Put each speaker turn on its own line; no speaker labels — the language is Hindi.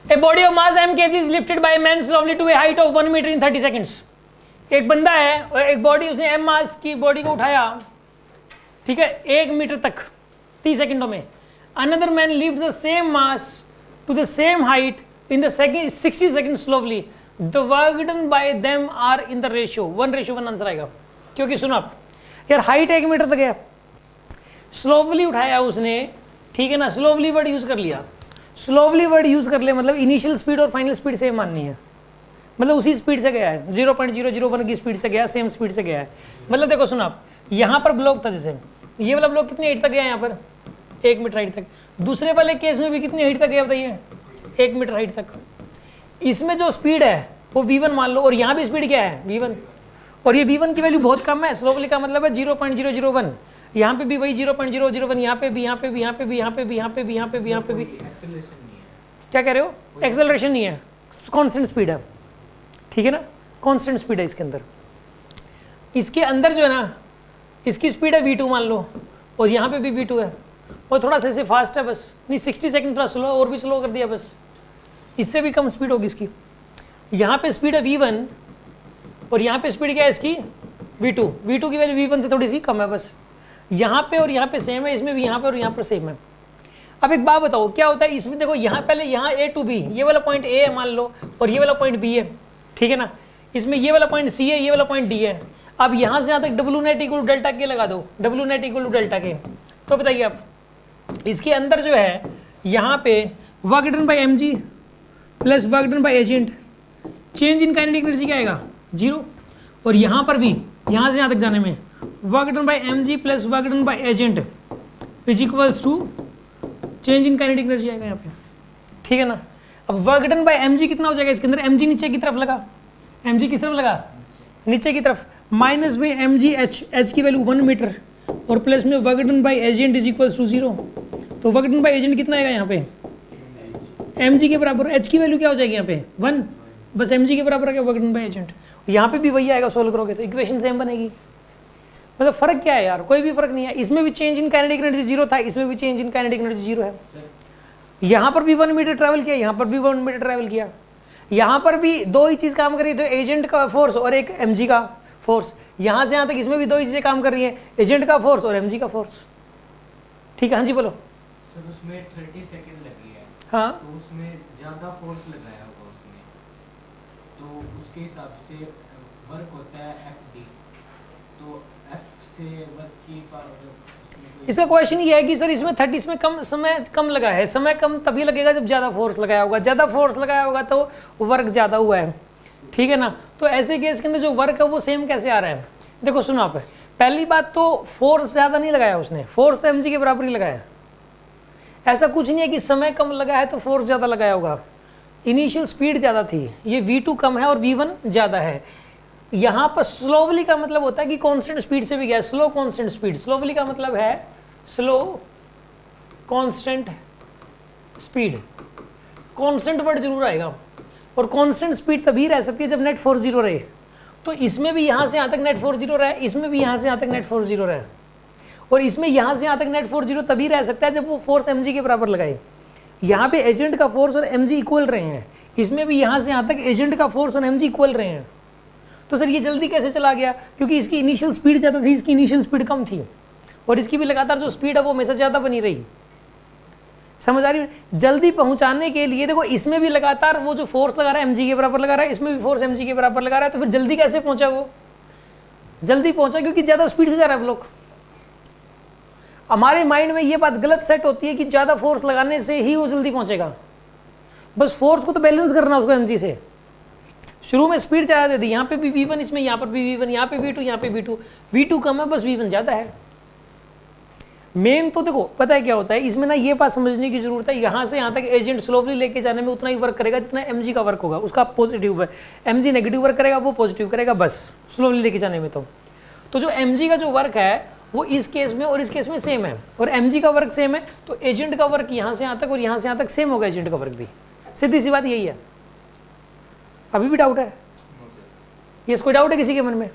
A body of mass m kg is lifted by man slowly to a height of 1 metre in 30 seconds. एक बंदा है और एक बॉडी, उसने m मास की बॉडी को उठाया, ठीक है, 1 मीटर तक 30 सेकंडों में। Another man lifts the same mass to the same height in the 60 second slowly. The work done by them are in the ratio 1:1 answer आएगा। क्योंकि सुनो आप यार, हाइट 1 मीटर तक है, स्लोवली उठाया उसने, ठीक है ना, स्लोवली वर्ड यूज कर लिया। स्लोवली वर्ड यूज कर ले मतलब इनिशियल स्पीड और फाइनल स्पीड सेम माननी है, मतलब उसी स्पीड से गया है, 0.001 की स्पीड से गया, सेम स्पीड से गया है। मतलब देखो सुनो आप, यहाँ पर ब्लॉक था, जैसे ये वाला ब्लॉक कितनी हाइट तक गया यहाँ पर, 1 मीटर हाइट तक। दूसरे वाले केस में भी कितनी हाइट तक गया बताइए, 1 मीटर हाइट तक। इसमें जो स्पीड है वो v1 मान लो, और यहाँ भी स्पीड क्या है v1, और ये v1 की वैल्यू बहुत कम है। स्लोवली का मतलब है 0.001, यहाँ पे भी वही 0.001, यहाँ पे भी, यहाँ पे भी, यहाँ पे भी, यहाँ पे भी, यहाँ पे भी, यहाँ पे भी, यहाँ पे भी। क्या कह रहे हो? एक्सेलरेशन नहीं है, कांस्टेंट स्पीड है, ठीक है ना, कांस्टेंट स्पीड है इसके अंदर। इसके अंदर जो है ना, इसकी स्पीड है v2 मान लो, और यहाँ पे भी v2 है, और थोड़ा सा ऐसे फास्ट है बस, नहीं 60 सेकंड थोड़ा स्लो, और भी स्लो कर दिया बस, इससे भी कम स्पीड होगी इसकी। यहाँ पे स्पीड है v1 और यहाँ पे स्पीड क्या है इसकी v2। v2 की वैल्यू v1 से थोड़ी सी कम है बस। यहाँ पे और यहाँ पे सेम है, इसमें भी यहाँ पे और यहाँ पर सेम है। अब एक बात बताओ क्या होता है इसमें, देखो यहाँ पहले यहाँ A to B, ये वाला पॉइंट A है मान लो, और ये वाला पॉइंट B है, ठीक है ना। इसमें ये वाला पॉइंट C है, ये वाला पॉइंट D है। अब यहाँ से यहाँ तक W नेट इक्वल डेल्टा के लगा दो, W नेट इक्वल डेल्टा के। तो बताइए आप, इसके अंदर जो है यहाँ पे work done by mg plus work done by agent, change in kinetic energy क्या आएगा 0। और यहाँ पर भी यहाँ से यहाँ तक जाने में work done by mg plus work done by agent is equals to change in kinetic energy आएगा यहाँ पे, ठीक है ना। अब वर्क डन बाय mg कितना हो जाएगा इसके अंदर, mg नीचे की तरफ लगा, mg किस तरफ लगा, नीचे की तरफ, माइनस में mg h की वैल्यू 1 मीटर, और प्लस में work done by agent is equals to 0। तो वर्क डन बाय एजेंट कितना आएगा यहाँ पे, mg के बराबर, h की वैल्यू क्या हो जाएगी यहाँ पे 1, बस mg के बराबर है वर्क डन बाय एजेंट। यहाँ पे भी वही आएगा, सोल्व करोगे तो इक्वेशन सेम बनेगी। मतलब फर्क क्या है यार, कोई भी फर्क नहीं है। इसमें भी चेंज इन काइनेटिक एनर्जी 0 था, इसमें भी चेंज इन काइनेटिक एनर्जी 0 है। यहाँ पर भी 1 मीटर ट्रैवल किया, यहाँ पर भी 1 मीटर ट्रैवल किया, यहाँ पर भी दो ही चीज़ काम कर रही है, तो एजेंट का फोर्स और एक mg का फोर्स। यहाँ से यहाँ तक इसमें भी दो ही चीज़ें काम कर रही है, एजेंट का फोर्स और mg का फोर्स, ठीक है। हाँ जी बोलो
सर। उसमें 30 सेकंड लगी है,
हाँ,
तो उसमें ज़्यादा फोर्स लगाया होगा उसने, तो उसके हिसाब से वर्क होता है FD, तो F से वर्क की पावर।
इसका क्वेश्चन ये है कि सर इसमें 30 में कम समय कम लगा है, समय कम तभी लगेगा जब ज़्यादा फोर्स लगाया होगा, ज़्यादा फोर्स लगाया होगा तो वर्क ज़्यादा हुआ है, ठीक है ना। तो ऐसे केस के अंदर जो वर्क है वो सेम कैसे आ रहा है, देखो सुनो आप, पहली बात तो फोर्स ज़्यादा नहीं लगाया उसने, फोर्स तो mg के बराबर ही लगाया। ऐसा कुछ नहीं है कि समय कम लगा है तो फोर्स ज़्यादा लगाया होगा, इनिशियल स्पीड ज़्यादा थी, ये v2 कम है और v1 ज़्यादा है। यहाँ पर स्लोवली का मतलब होता है कि कांस्टेंट स्पीड से भी गया, स्लो कांस्टेंट स्पीड। स्लोवली का मतलब है slow constant speed, constant word जरूर आएगा, और कांस्टेंट स्पीड तभी रह सकती है जब नेट फोर्स 0 रहे। तो इसमें भी यहाँ से यहाँ तक नेट फोर्स 0 रहा है, इसमें भी यहाँ से यहाँ तक नेट फोर्स 0 रहा है, और इसमें यहाँ से यहाँ तक नेट फोर्स 0 तभी रह सकता है जब वो फोर्स mg के बराबर लगाए। यहाँ पे एजेंट का फोर्स और mg इक्वल रहे हैं, इसमें भी यहाँ से यहाँ तक एजेंट का फोर्स और mg इक्वल रहे हैं। तो सर ये जल्दी कैसे चला गया, क्योंकि इसकी इनिशियल स्पीड ज़्यादा थी, इसकी इनिशियल स्पीड कम थी, और इसकी भी लगातार जो स्पीड है वो हमेशा ज़्यादा बनी रही। समझ आ रही है? जल्दी पहुंचाने के लिए देखो इसमें भी लगातार वो जो फोर्स लगा रहा है mg के बराबर लगा रहा है, इसमें भी फोर्स mg के बराबर लगा रहा है, तो फिर जल्दी कैसे पहुंचा वो, जल्दी पहुंचा क्योंकि ज़्यादा स्पीड से जा रहा है ब्लॉक। हमारे माइंड में ये बात गलत सेट होती है कि ज़्यादा फोर्स लगाने से ही वो जल्दी पहुंचेगा, बस फोर्स को तो बैलेंस करना उसको mg से। शुरू में स्पीड ज़्यादा दे दी, यहाँ पे भी v1, इसमें यहाँ पर भी v1, यहाँ पे v2, यहाँ पे v2, v2 कम है बस v1 ज़्यादा है। मेन तो देखो पता है क्या होता है इसमें ना, ये बात समझने की जरूरत है, यहाँ से यहाँ तक एजेंट स्लोवली लेके जाने में उतना ही वर्क करेगा जितना mg का वर्क होगा, उसका पॉजिटिव है, mg नेगेटिव वर्क करेगा वो पॉजिटिव करेगा, बस स्लोवली लेके जाने में। तो जो mg का जो वर्क है वो इस केस में और इस केस में सेम है, और mg का वर्क सेम है, तो एजेंट का वर्क यहाँ से यहाँ तक और यहाँ से यहाँ तक सेम होगा, एजेंट का वर्क भी। सीधी सी बात यही है। अभी भी डाउट है? यस, कोई डाउट है किसी के मन में?